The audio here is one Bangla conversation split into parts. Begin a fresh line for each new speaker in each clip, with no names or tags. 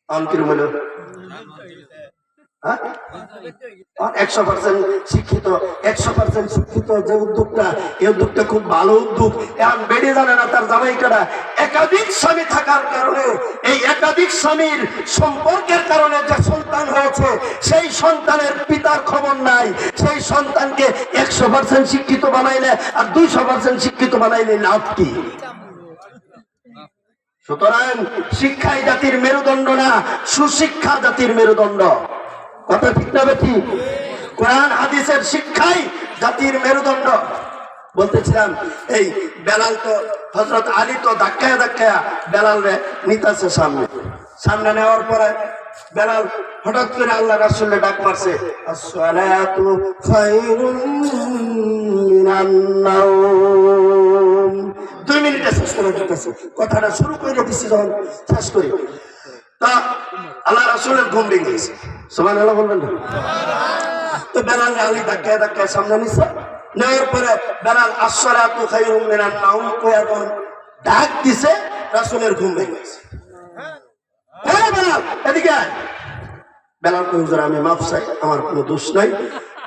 অঙ্কের মূল্য 100% শিক্ষিত, 100% শিক্ষিত যে উদ্যোগটা, এই উদ্যোগটা খুব ভালো উদ্যোগ। এখন বেড়ে জানে না তার জামাইকাটা একাধিক স্বামী থাকার কারণে, এই একাধিক স্বামীর সম্পর্কের কারণে যে সন্তান হয়েছে, সেই সন্তানের পিতার খবর নাই। সেই সন্তানকে 100% শিক্ষিত বানাইলে আর 200% শিক্ষিত বানাইলে লাভ কি? সুতরাং শিক্ষাই জাতির মেরুদণ্ড না, সুশিক্ষা জাতির মেরুদণ্ড। কথা ঠিক না বেঠি? কোরআন হাদিসের শিক্ষাই জাতির মেরুদণ্ড। বলতেছিলাম এই বেলাল তো, হযরত আলী তো ধাক্কায় ধাক্কায় বেলাল রে নিতেছে সামনে নেওয়ার পরে বেলাল হঠাৎ করে আল্লাহ রাসূলের ডাক মারছে, আসসালাতু খায়রুম মিনান নাওম। 2 মিনিটে শেষ করে দিতেছে, কথাটা শুরু করে দিছি যখন শেষ করি, তা আল্লাহ রাসূলের ঘুম ভেঙে গেছে। সুবহানাল্লাহ বলবেন না? তো বেলাল আলী ধাক্কায় ধাক্কায় সামনে নিছে, নেওয়ার পরে বেলাল আসসালাতু খায়রুম মিনান নাওম কয়ে এখন ডাক দিছে, রাসূলের ঘুম ভেঙে গেছে। এই বেলাল এদিকে আয়। বেলাল কই, হুজুর আমি মাফ চাই, আমার কোনো দোষ নাই,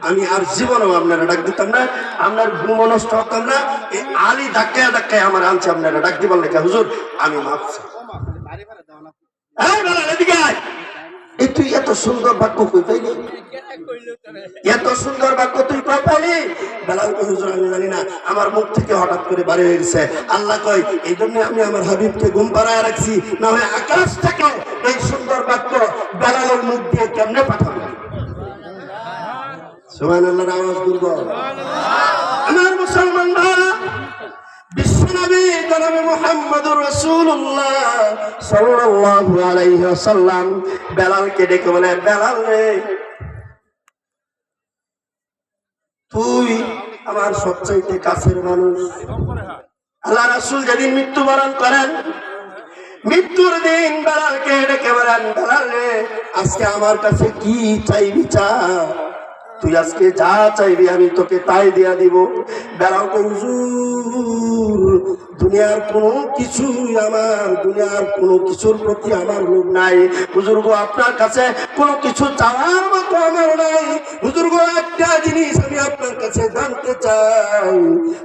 আমি আর জীবনেও আপনারা ডাক দিতাম না, আপনার ঘুম নষ্ট হতাম না। এই আলী ধাক্কায় ধাক্কায় আমার আনছে, আপনারা ডাক দিবার লেখা, হুজুর আমি মাফ চাই। এই বেলাল এদিকে আয়। এই তুই এত সুন্দর বাক্য কই পাইলি? এত সুন্দর বাক্য তুই কই পাইলি? বেলাল কই, হুজুর আমি জানি না, আমার মুখ থেকে হঠাৎ করে বাড়ি হয়ে গেছে। আল্লাহ কই, এই জন্য আমি আমার হাবিবকে ঘুম পাড়ায় রাখছি, না হয় আকাশ থেকে এই সুন্দর বাক্য বেলালের মুখ দিয়ে কেমনে পাঠাবো? সুবহানাল্লাহর আওয়াজ দুর্বল। আমার মুসলমান ভাইরা, বিশ্বনবী জনাব মুহাম্মদুর রাসূলুল্লাহ সাল্লাল্লাহু আলাইহি ওয়াসাল্লাম বেলালকে ডেকে বলে, বেলাল রে, তুই আমার সবচাইতে কাছের মানুষ। আল্লাহ রাসূল যেদিন মৃত্যুবরণ করেন, মৃত্যুর দিন বেলালকে ডেকে বলেন, বেলাল রে, আজকে আমার কাছে কি চাইবি চা, তুই আজকে যা চাইবি আমি তোকে তাই দিয়া দিব। বেলাল কই, হুজুর দুনিয়ার কোনো কিছুর প্রতি আমার লোভ নাই। হুজুর গো, আপনার কাছে কোনো কিছু চাওয়ার মতো আমার নাই। হুজুর গো, একটা জিনিস আমি আপনার কাছে জানতে চাই,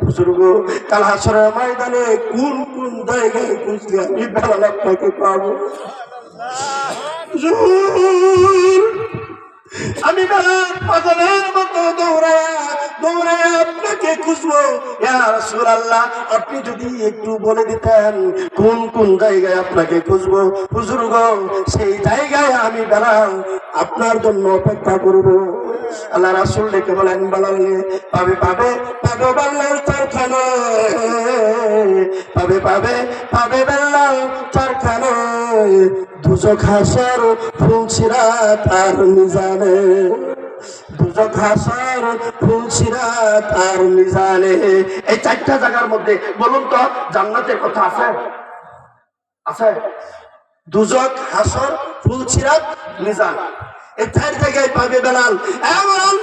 হুজুর গো, কাল হাসরের ময়দানে কোন কোন জায়গায় খুঁজলে আমি বেলাল আপনাকে পাবো? হুজুর আমি বেলাল পাগলের মতো দৌড়ায়া আপনাকে খুঁজবো। ইয়া রাসূলুল্লাহ, আপনি যদি একটু বলে দিতেন কোন কোন জায়গায় আপনাকে খুঁজবো, হুজুর গো সেই জায়গায় আমি বেলাল আপনার জন্য অপেক্ষা করব। আল্লাহ রাসূল ডেকে বলেন, বেলাল পাবে বেলাল বেলাল চারখানায়, দুজক হাসর ফুলসিরাত আর মিজানে, দুজক হাসর ফুলসিরাত আর মিজানে। এই 4টা জায়গার মধ্যে বলুন তো জান্নাতের কথা আছে? আছে? দুজক, হাসর, ফুলসিরাত, মিজান, এই 4 জায়গায় পাবে বেলাল। এমন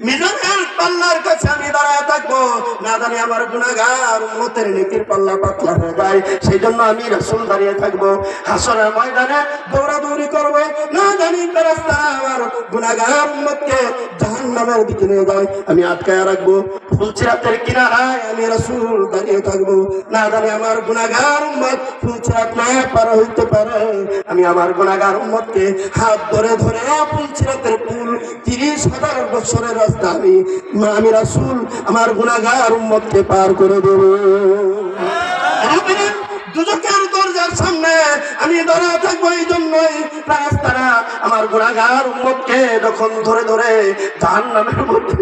মিজানের পাল্লার কাছে আমি দাঁড়ায় থাকবো, না জানি আমার গুনাহগার উম্মতের নেকির পাল্লা পাতলা হয়ে যায়, সেই জন্য আমি রাসূল দাঁড়িয়ে থাকবো। হাসরের ময়দানে দৌড়াদৌড়ি করবো, না জানি ফেরেশতা আমার গুনাহগার উম্মতকে জাহান্নামের দিকে নিয়ে যায়, আমি আটকায় রাখবো। ফুলসিরাতের কিনারায় আমি রাসূল দাঁড়িয়ে থাকবো, না জানি আমার গুনাহগার উম্মত ফুলসিরাত না পার হইতে পারে, আমি আমার গুনাহগার উম্মতকে হাত ধরে ধরে ফুলসিরাতের পুল 30,000 বছরের রাস্তা আমি রাসূল আমার গুনাহগার উম্মতকে পার করে দেব। দুজকের দরজার সামনে আমি দাঁড়া থাকবো, এই জন্যই ফেরেশতারা আমার গুনাহগার উম্মতকে যখন ধরে ধরে জাহান্নামের মধ্যে